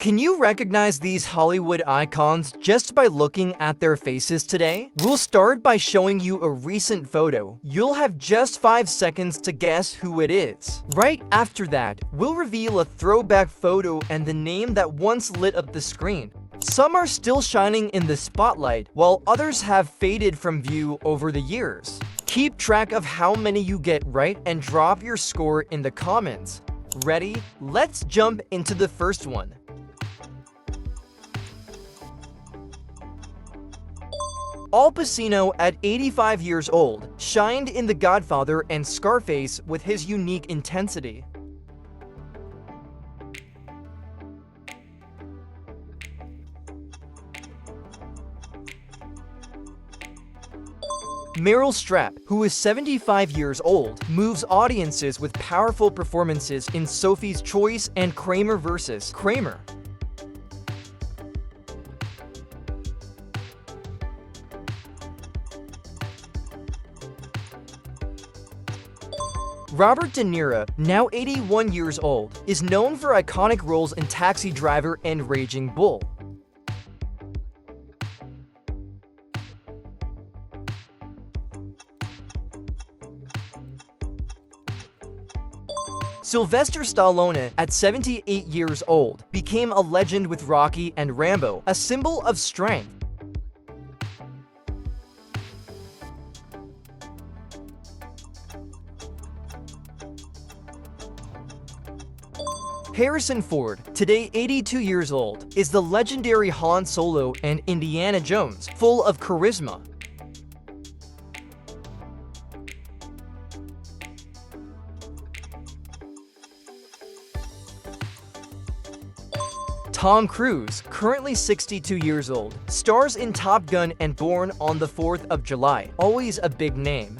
Can you recognize these Hollywood icons just by looking at their faces today? We'll start by showing you a recent photo. You'll have just 5 seconds to guess who it is. Right after that, we'll reveal a throwback photo and the name that once lit up the screen. Some are still shining in the spotlight, while others have faded from view over the years. Keep track of how many you get right and drop your score in the comments. Ready? Let's jump into the first one. Al Pacino, at 85 years old, shined in The Godfather and Scarface with his unique intensity. Meryl Streep, who is 75 years old, moves audiences with powerful performances in Sophie's Choice and Kramer vs. Kramer. Robert De Niro, now 81 years old, is known for iconic roles in Taxi Driver and Raging Bull. Sylvester Stallone, at 78 years old, became a legend with Rocky and Rambo, a symbol of strength. Harrison Ford, today 82 years old, is the legendary Han Solo and Indiana Jones, full of charisma. Tom Cruise, currently 62 years old, stars in Top Gun and Born on the 4th of July, always a big name.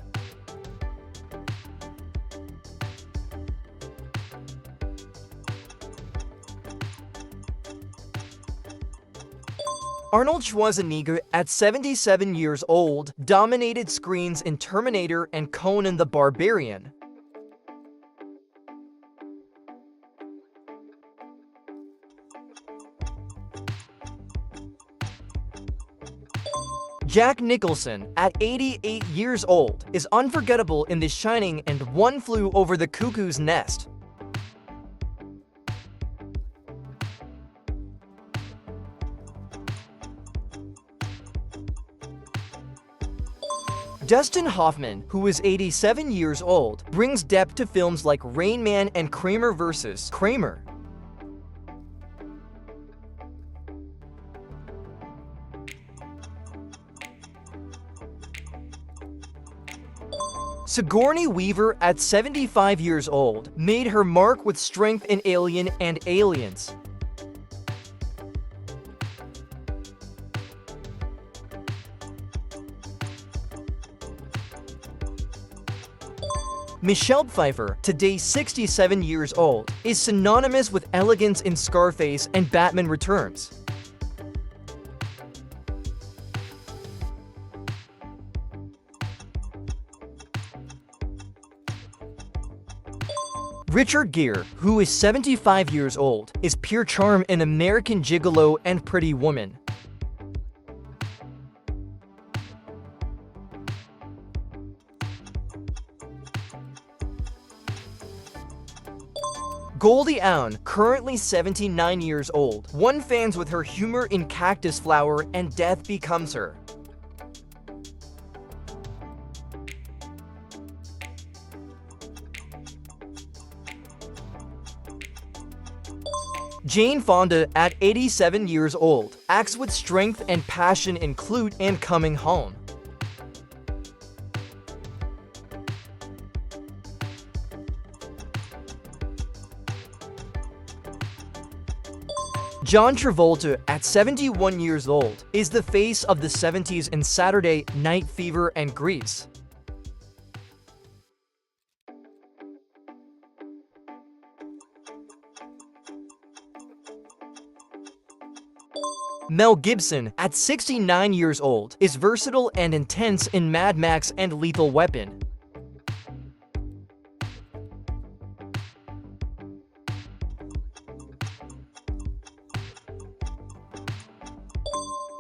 Arnold Schwarzenegger, at 77 years old, dominated screens in Terminator and Conan the Barbarian. Jack Nicholson, at 88 years old, is unforgettable in The Shining and One Flew Over the Cuckoo's Nest. Dustin Hoffman, who is 87 years old, brings depth to films like Rain Man and Kramer vs. Kramer. Sigourney Weaver, at 75 years old, made her mark with strength in Alien and Aliens. Michelle Pfeiffer, today 67 years old, is synonymous with elegance in Scarface and Batman Returns. Richard Gere, who is 75 years old, is pure charm in American Gigolo and Pretty Woman. Goldie Hawn, currently 79 years old, won fans with her humor in Cactus Flower and Death Becomes Her. Jane Fonda, at 87 years old, acts with strength and passion in Clute and Coming Home. John Travolta, at 71 years old, is the face of the 70s in Saturday Night Fever and Grease. Mel Gibson, at 69 years old, is versatile and intense in Mad Max and Lethal Weapon.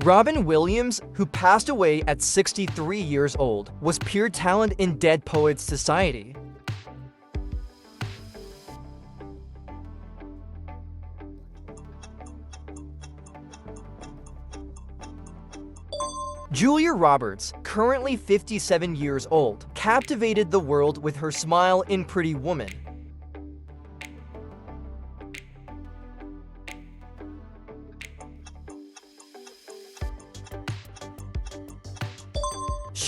Robin Williams, who passed away at 63 years old, was pure talent in Dead Poets Society. Julia Roberts, currently 57 years old, captivated the world with her smile in Pretty Woman.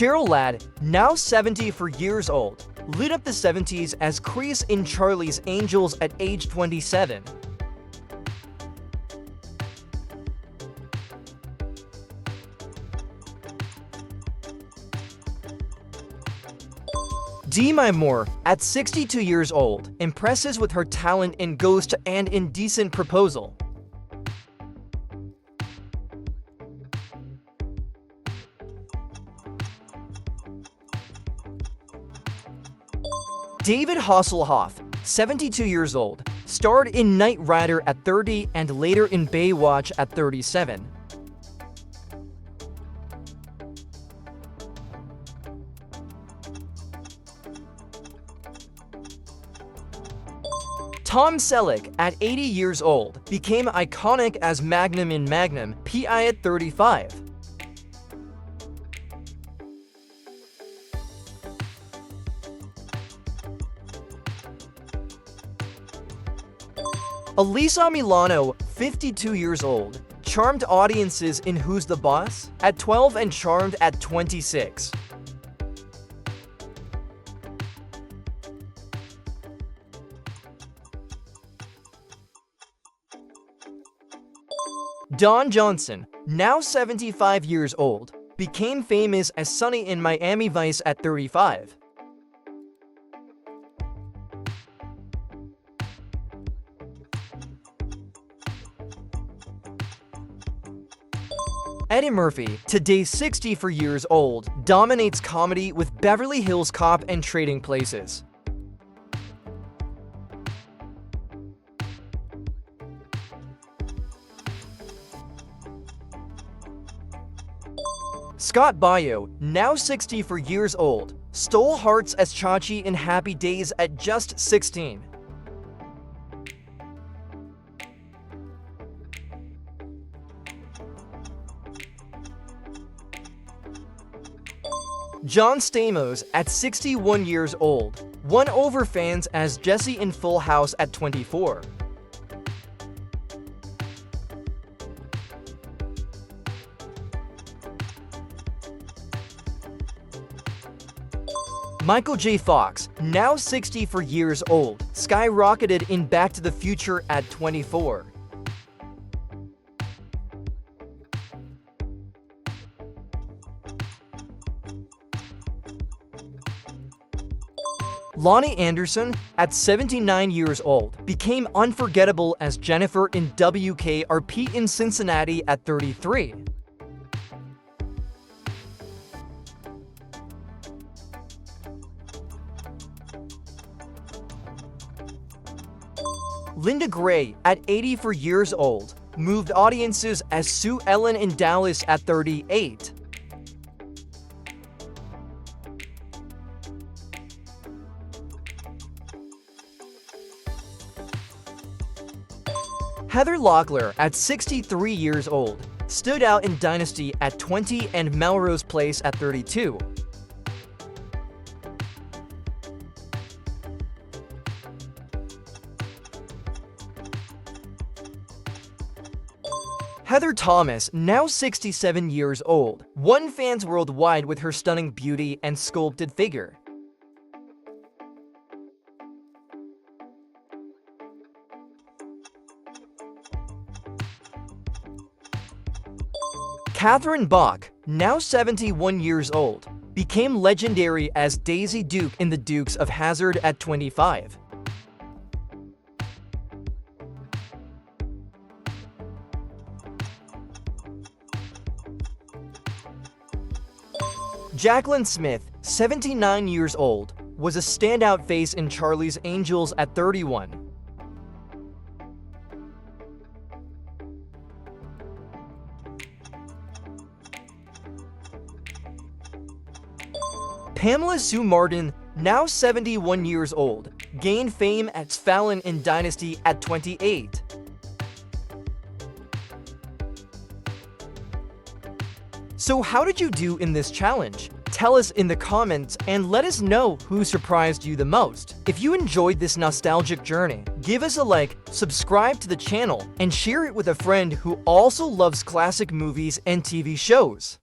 Cheryl Ladd, now 74 years old, lit up the 70s as Kreese in Charlie's Angels at age 27. Demi Moore, at 62 years old, impresses with her talent in Ghost and Indecent Proposal. David Hasselhoff, 72 years old, starred in Knight Rider at 30 and later in Baywatch at 37. Tom Selleck, at 80 years old, became iconic as Magnum in Magnum, P.I. at 35. Elisa Milano, 52 years old, charmed audiences in Who's the Boss? At 12 and Charmed at 26. Don Johnson, now 75 years old, became famous as Sonny in Miami Vice at 35. Eddie Murphy, today 64 years old, dominates comedy with Beverly Hills Cop and Trading Places. Scott Baio, now 64 years old, stole hearts as Chachi in Happy Days at just 16. John Stamos, at 61 years old, won over fans as Jesse in Full House at 24. Michael J. Fox, now 64 years old, skyrocketed in Back to the Future at 24. Lonnie Anderson, at 79 years old, became unforgettable as Jennifer in WKRP in Cincinnati at 33. Linda Gray, at 84 years old, moved audiences as Sue Ellen in Dallas at 38. Heather Locklear, at 63 years old, stood out in Dynasty at 20 and Melrose Place at 32. Heather Thomas, now 67 years old, won fans worldwide with her stunning beauty and sculpted figure. Catherine Bach, now 71 years old, became legendary as Daisy Duke in The Dukes of Hazzard at 25. Jaclyn Smith, 79 years old, was a standout face in Charlie's Angels at 31. Pamela Sue Martin, now 71 years old, gained fame as Fallon in Dynasty at 28. So how did you do in this challenge? Tell us in the comments and let us know who surprised you the most. If you enjoyed this nostalgic journey, give us a like, subscribe to the channel, and share it with a friend who also loves classic movies and TV shows.